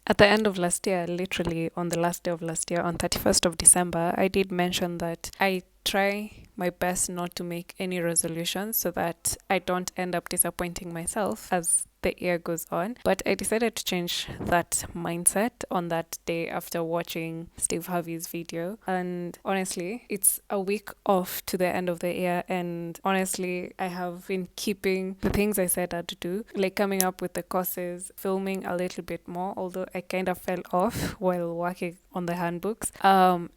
at the end of last year, literally on the last day of last year, on 31st of December, I did mention that I try my best not to make any resolutions so that I don't end up disappointing myself as the year goes on. But I decided to change that mindset on that day after watching Steve Harvey's video. And honestly, it's a week off to the end of the year. And honestly, I have been keeping the things I said I'd do, like coming up with the courses, filming a little bit more, although I kind of fell off while working on the handbooks,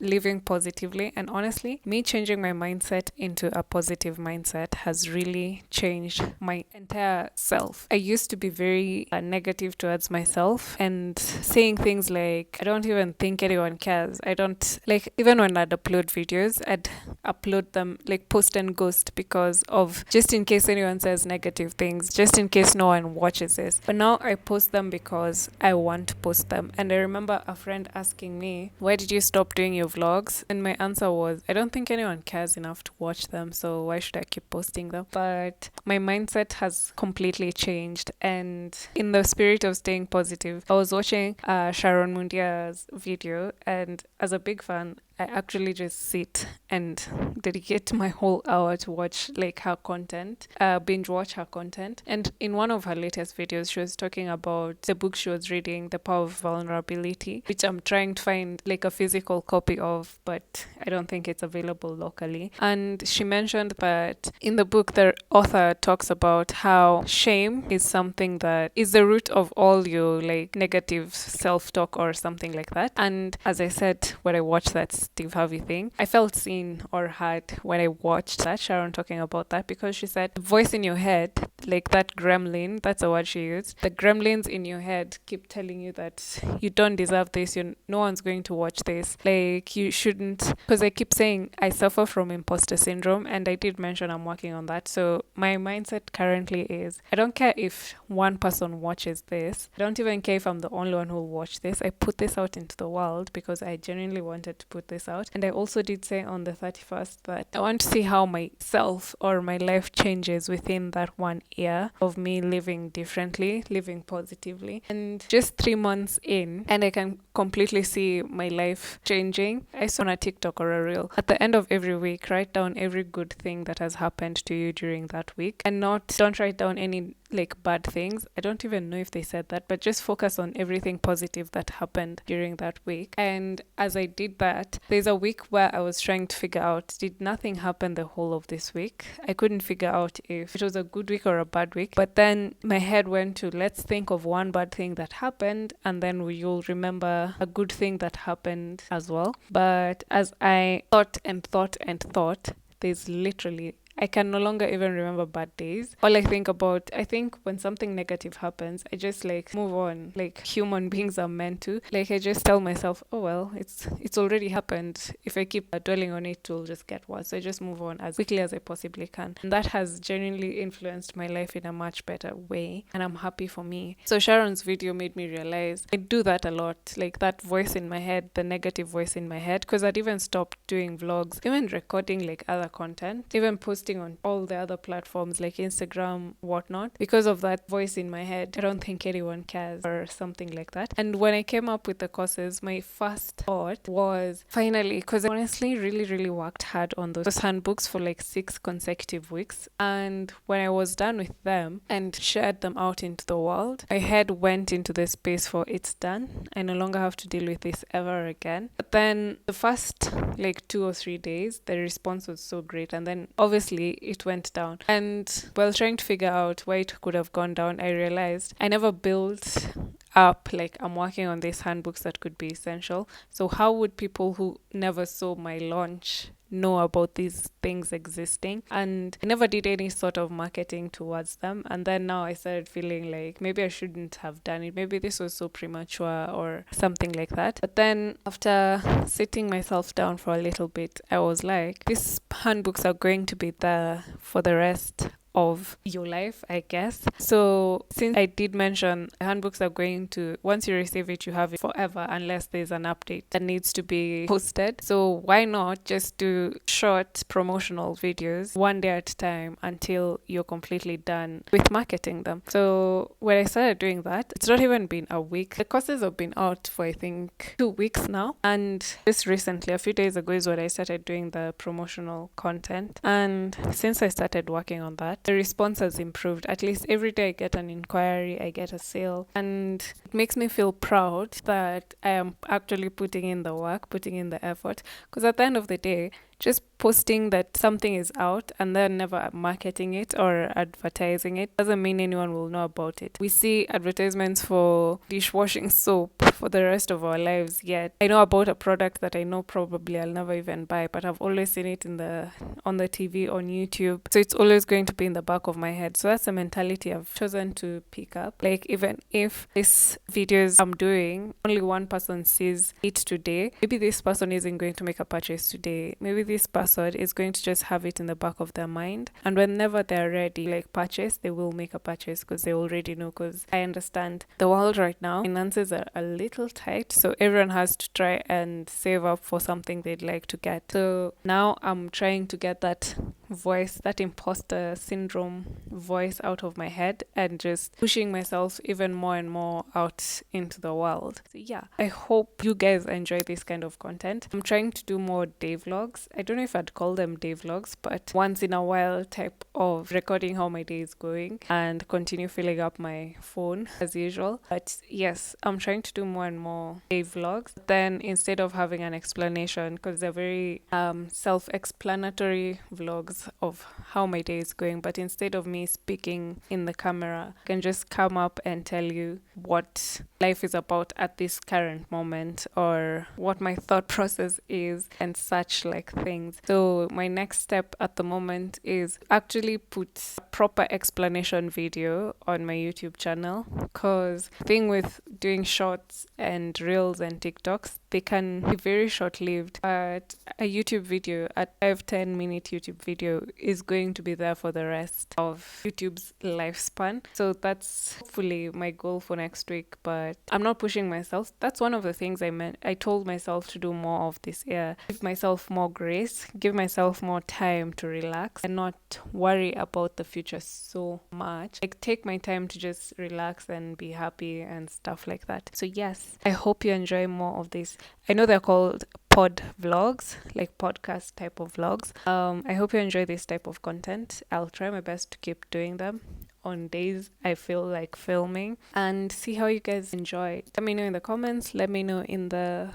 living positively. And honestly, me changing my mindset into a positive mindset has really changed my entire self. I used to be very negative towards myself and saying things like, I don't even think anyone cares. I don't, like, even when I'd upload videos, I'd upload them like post and ghost because of just in case anyone says negative things, just in case no one watches this. But now I post them because I want to post them. And I remember a friend asking me, why did you stop doing your vlogs? And my answer was, I don't think anyone cares enough to watch them, so why should I keep posting them? But my mindset has completely changed, and in the spirit of staying positive, I was watching Sharon Mundia's video, and as a big fan, I actually just sit and dedicate my whole hour to watch like her content, binge watch her content. And in one of her latest videos, she was talking about the book she was reading, The Power of Vulnerability, which I'm trying to find like a physical copy of, but I don't think it's available locally. And she mentioned that in the book, the author talks about how shame is something that is the root of all your like negative self-talk or something like that. And as I said, when I watched that Steve Harvey thing, I felt seen or heard when I watched that, Sharon talking about that, because she said the voice in your head, like that gremlin, that's a word she used, the gremlins in your head keep telling you that you don't deserve this, no one's going to watch this, like you shouldn't, because I keep saying I suffer from imposter syndrome, and I did mention I'm working on that. So my mindset currently is, I don't care if one person watches this, I don't even care if I'm the only one who will watch this. I put this out into the world because I genuinely wanted to put this out. And I also did say on the 31st that I want to see how myself or my life changes within that 1 year of me living differently, living positively. And just 3 months in, and I can completely see my life changing. I saw on a TikTok or a reel, at the end of every week, write down every good thing that has happened to you during that week, and don't write down any like bad things. I don't even know if they said that, but just focus on everything positive that happened during that week. And as I did that, there's a week where I was trying to figure out, did nothing happen the whole of this week? I couldn't figure out if it was a good week or a bad week. But then my head went to, let's think of one bad thing that happened, and then you'll remember a good thing that happened as well. But as I thought and thought and thought, there's literally, I can no longer even remember bad days. All I think about, I think when something negative happens, I just like move on, like human beings are meant to. Like I just tell myself, oh well, it's already happened. If I keep dwelling on it, it will just get worse. So I just move on as quickly as I possibly can. And that has genuinely influenced my life in a much better way. And I'm happy for me. So Sharon's video made me realize I do that a lot. Like that voice in my head, the negative voice in my head, because I'd even stopped doing vlogs, even recording like other content, even posting on all the other platforms like Instagram, whatnot, because of that voice in my head. I don't think anyone cares or something like that. And when I came up with the courses, my first thought was finally, because I honestly really worked hard on those handbooks for like 6 consecutive weeks. And when I was done with them and shared them out into the world, my head went into the space for it's done. I no longer have to deal with this ever again. But then the first like 2 or 3 days, the response was so great. And then obviously it went down. And while trying to figure out why it could have gone down, I realized I never built up like I'm working on these handbooks that could be essential. So how would people who never saw my launch know about these things existing? And I never did any sort of marketing towards them. And then now I started feeling like maybe I shouldn't have done it. Maybe this was so premature or something like that. But then after sitting myself down for a little bit, I was like, these handbooks are going to be there for the rest of your life, I guess. So since I did mention handbooks are going to, once you receive it, you have it forever unless there's an update that needs to be posted. So why not just do short promotional videos one day at a time until you're completely done with marketing them? So when I started doing that, it's not even been a week. The courses have been out for I think 2 weeks now. And just recently, a few days ago, is when I started doing the promotional content. And since I started working on that, the response has improved. At least every day I get an inquiry, I get a sale. And it makes me feel proud that I am actually putting in the work, putting in the effort. Because at the end of the day, just posting that something is out and then never marketing it or advertising it doesn't mean anyone will know about it. We see advertisements for dishwashing soap for the rest of our lives, yet I know about a product that I know probably I'll never even buy, but I've always seen it on the TV, on YouTube. So it's always going to be in the back of my head. So that's a mentality I've chosen to pick up. Like, even if this videos I'm doing, only one person sees it today, maybe this person isn't going to make a purchase today. Maybe this person is going to just have it in the back of their mind, and whenever they're ready, like purchase, they will make a purchase because they already know. Because I understand the world right now, finances are a little tight, so everyone has to try and save up for something they'd like to get. So now I'm trying to get that voice, that imposter syndrome voice out of my head, and just pushing myself even more and more out into the world. So yeah, I hope you guys enjoy this kind of content. I'm trying to do more day vlogs. I don't know if I'd call them day vlogs, but once in a while type of recording how my day is going and continue filling up my phone as usual. But yes, I'm trying to do more and more day vlogs. Then instead of having an explanation, because they're very self-explanatory vlogs of how my day is going, but instead of me speaking in the camera, I can just come up and tell you what life is about at this current moment, or what my thought process is, and such like things. So my next step at the moment is actually put a proper explanation video on my YouTube channel, because the thing with doing shorts and reels and TikToks, they can be very short-lived, but a YouTube video, a 5-10 minute YouTube video, is going to be there for the rest of YouTube's lifespan. So that's hopefully my goal for next week, but I'm not pushing myself. That's one of the things I told myself to do more of this year. Give myself more grace, give myself more time to relax and not worry about the future so much. Like, take my time to just relax and be happy and stuff like that. So yes, I hope you enjoy more of this. I know they're called PodVlogs, like podcast type of vlogs. I hope you enjoy this type of content. I'll try my best to keep doing them on days I feel like filming, and see how you guys enjoy. Let me know in the comments. Let me know in the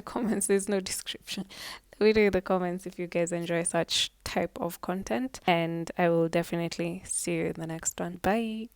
comments. There's no description. Let me know in the comments if you guys enjoy such type of content, and I will definitely see you in the next one. Bye.